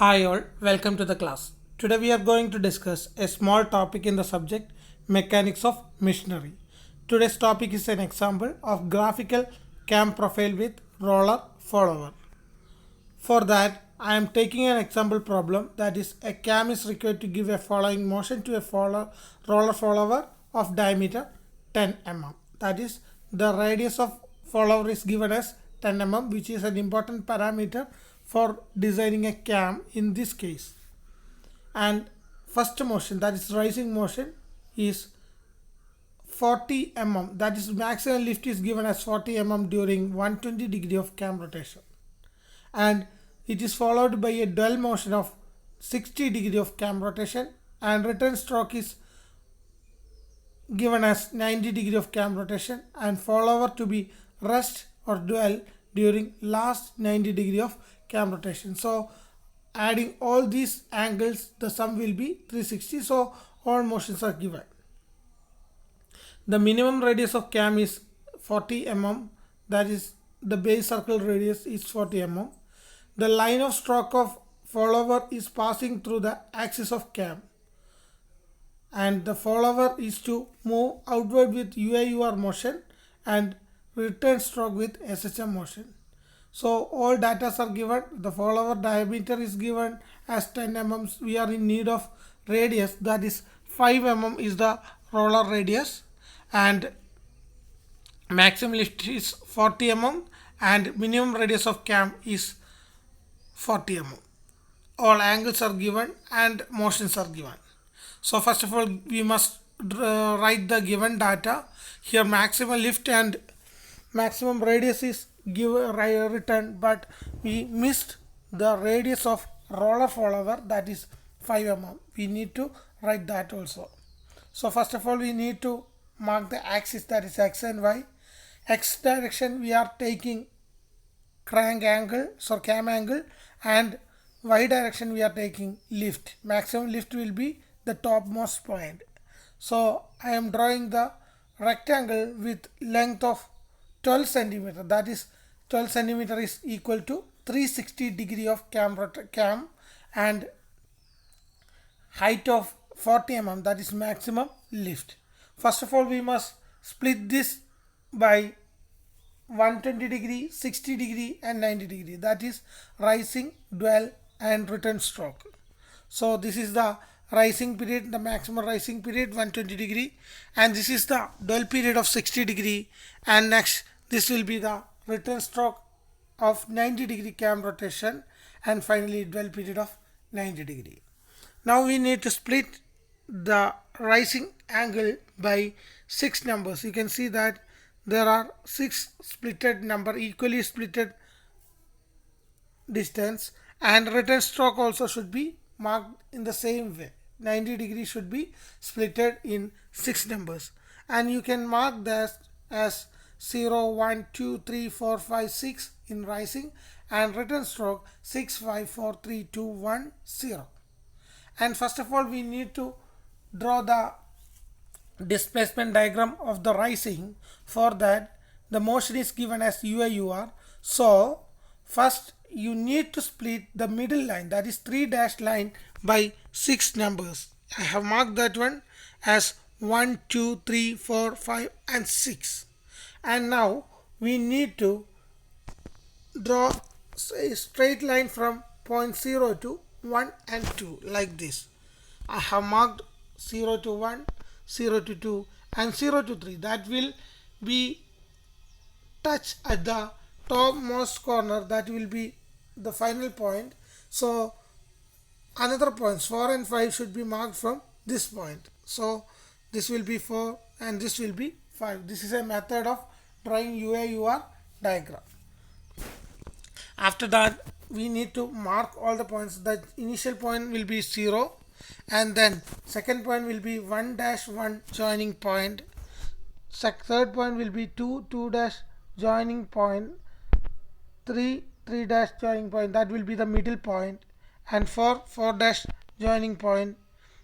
Hi all, welcome to the class. Today we are going to discuss a small topic in the subject mechanics of machinery. Today's topic is an example of graphical cam profile with roller follower. For that, I am taking an example problem that is a cam is required to give a following motion to a roller follower of diameter 10 mm. That is, the radius of follower is given as 10 mm, which is an important parameter for designing a cam in this case. And first motion, that is rising motion, is 40 mm. That is, maximum lift is given as 40 mm during 120 degree of cam rotation, and it is followed by a dwell motion of 60 degree of cam rotation, and return stroke is given as 90 degree of cam rotation, and follower to be rest or dwell during last 90 degree of cam rotation. So adding all these angles, the sum will be 360. So all motions are given. The minimum radius of cam is 40 mm, that is, the base circle radius is 40 mm. The line of stroke of follower is passing through the axis of cam, and the follower is to move outward with UAUR motion and return stroke with SHM motion. So all data are given. The follower diameter is given as 10 mm. We are in need of radius, that is 5 mm is the roller radius, and maximum lift is 40 mm, and minimum radius of cam is 40 mm. All angles are given and motions are given. So first of all, we must write the given data. Here maximum lift and maximum radius is written, but we missed the radius of roller follower, that is 5 mm. We need to write that also. So first of all, we need to mark the axis, that is x and y. X direction we are taking crank angle, so cam angle, and y direction we are taking lift. Maximum lift will be the topmost point. So I am drawing the rectangle with length of 12 centimeter, that is 12 centimeter is equal to 360 degree of cam, and height of 40 mm, that is maximum lift. First of all, we must split this by 120 degree, 60 degree and 90 degree, that is rising, dwell and return stroke. So this is the rising period, the maximum rising period 120 degree, and this is the dwell period of 60 degree, and next this will be the return stroke of 90 degree cam rotation, and finally dwell period of 90 degree. Now we need to split the rising angle by 6 numbers. You can see that there are 6 splitted number, equally splitted distance, and return stroke also should be marked in the same way. 90 degree should be splitted in 6 numbers, and you can mark that as 0, 1, 2, 3, 4, 5, 6 in rising, and return stroke 6, 5, 4, 3, 2, 1, 0. And first of all, we need to draw the displacement diagram of the rising. For that, the motion is given as UAUR. So first you need to split the middle line, that is 3 dash line, by 6 numbers. I have marked that one as 1, 2, 3, 4, 5 and 6. And now we need to draw a straight line from point 0 to 1 and 2 like this. I have marked 0 to 1, 0 to 2 and 0 to 3. That will be touch at the topmost corner, that will be the final point. So another points 4 and 5 should be marked from this point. So this will be 4 and this will be 5. This is a method of drawing UAUR diagram. After that, we need to mark all the points. The initial point will be 0, and then second point will be 1 dash 1 joining point. Third point will be 2 dash joining point, 3 dash joining point, that will be the middle point, and 4 dash joining point,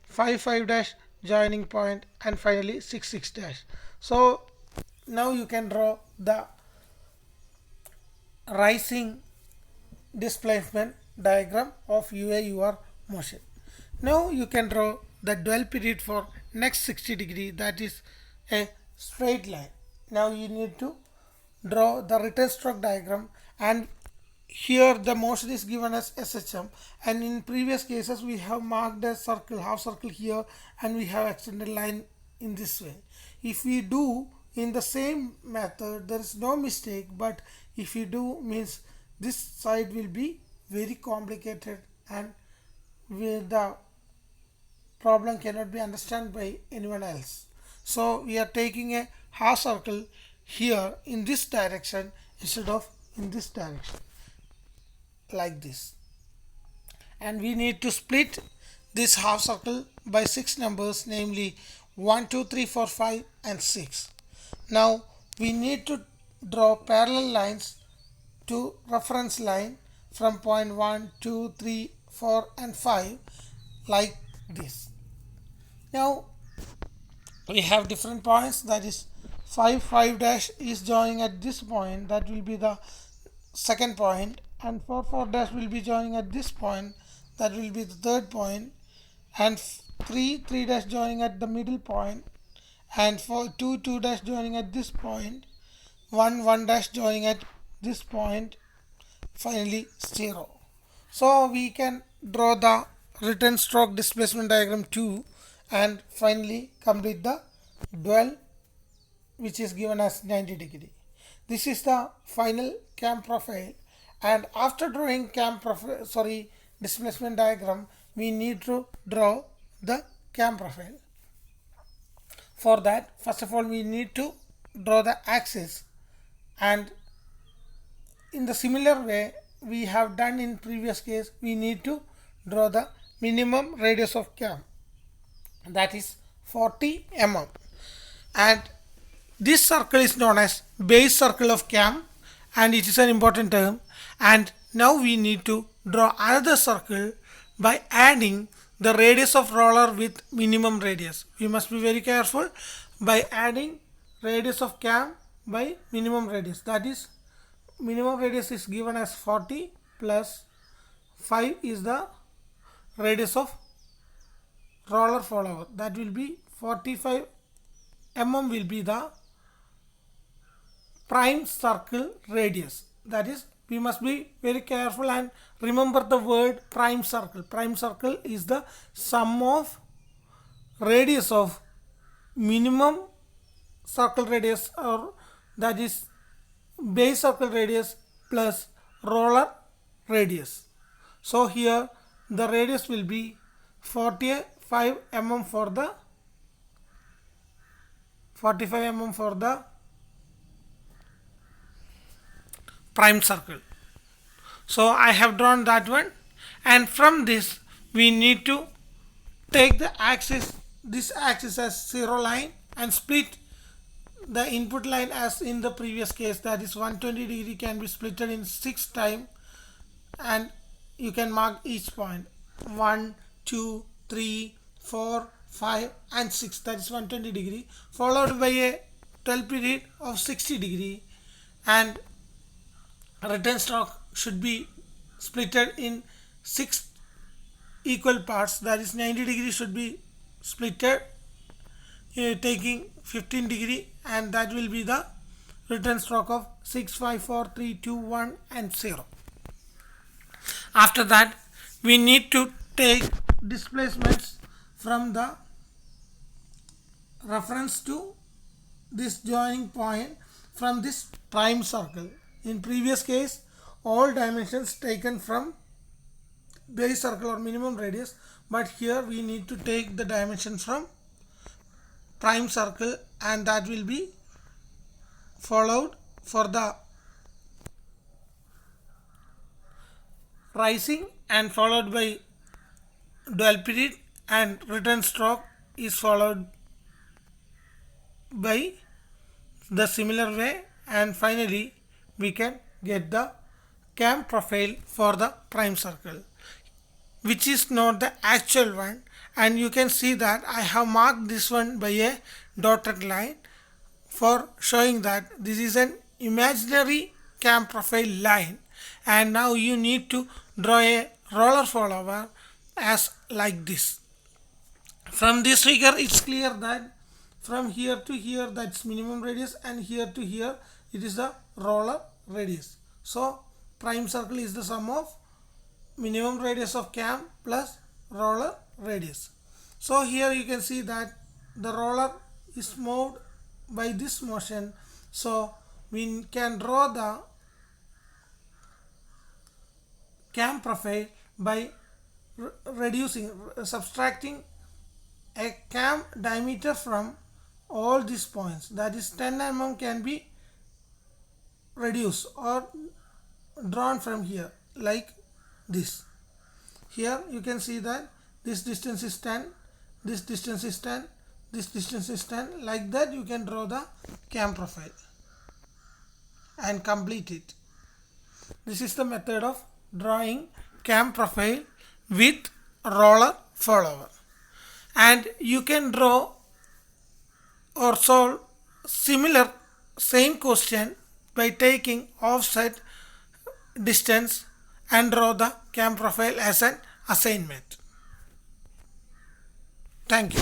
5 dash joining point, and finally 6 dash. So now you can draw the rising displacement diagram of UR motion. Now you can draw the dwell period for next 60 degree, that is a straight line. Now you need to draw the return stroke diagram, and here the motion is given as SHM, and in previous cases we have marked a circle, half circle here, and we have extended line in this way. If we do in the same method, there is no mistake, but if you do, means this side will be very complicated and the problem cannot be understood by anyone else. So we are taking a half circle here in this direction instead of in this direction, like this, and we need to split this half circle by 6 numbers, namely 1 2 3 4 5 and 6. Now we need to draw parallel lines to reference line from point 1 2 3 4 and 5, like this. Now we have different points, that is 5 dash is joining at this point, that will be the second point, and 4 dash will be joining at this point, that will be the third point, and 3 dash joining at the middle point, and 2 dash joining at this point, 1 dash joining at this point, finally 0. So we can draw the return stroke displacement diagram too, and finally complete the dwell, which is given as 90 degree. This is the final cam profile, and after drawing displacement diagram, we need to draw the cam profile. For that, first of all, we need to draw the axis, and in the similar way we have done in previous case, we need to draw the minimum radius of cam, that is 40 mm, and this circle is known as base circle of cam, and it is an important term. And now we need to draw another circle by adding the radius of roller with minimum radius. We must be very careful by adding radius of cam by minimum radius, that is minimum radius is given as 40 plus 5 is the radius of roller follower, that will be 45 mm will be the prime circle radius. That is, we must be very careful and remember the word prime circle. Prime circle is the sum of radius of minimum circle radius, or that is base circle radius plus roller radius. So here the radius will be 45 mm for the 45 mm for the prime circle. So I have drawn that one, and from this we need to take the axis, this axis as 0 line, and split the input line as in the previous case, that is 120 degree can be splitted in 6 times, and you can mark each point 1 2 3 4 5 and 6, that is 120 degree, followed by a 12 period of 60 degree, and return stroke should be splitted in 6 equal parts, that is 90 degree should be splitted taking 15 degree, and that will be the return stroke of 6 5 4 3 2 1 and 0. After that, we need to take displacements from the reference to this joining point from this prime circle. In previous case, all dimensions taken from base circle or minimum radius, but here we need to take the dimension from prime circle, and that will be followed for the rising and followed by dwell period, and return stroke is followed by the similar way, and finally we can get the cam profile for the prime circle, which is not the actual one, and you can see that I have marked this one by a dotted line for showing that this is an imaginary cam profile line, and now you need to draw a roller follower as like this. From this figure it's clear that from here to here that's minimum radius, and here to here it is the roller radius. So prime circle is the sum of minimum radius of cam plus roller radius. So here you can see that the roller is moved by this motion, so we can draw the cam profile by subtracting a cam diameter from all these points, that is 10 mm can be reduced or drawn from here like this. Here you can see that this distance is 10, this distance is 10, this distance is 10. Like that you can draw the cam profile and complete it. This is the method of drawing cam profile with roller follower. And you can draw or solve similar same question by taking offset distance and draw the cam profile as an assignment. Thank you.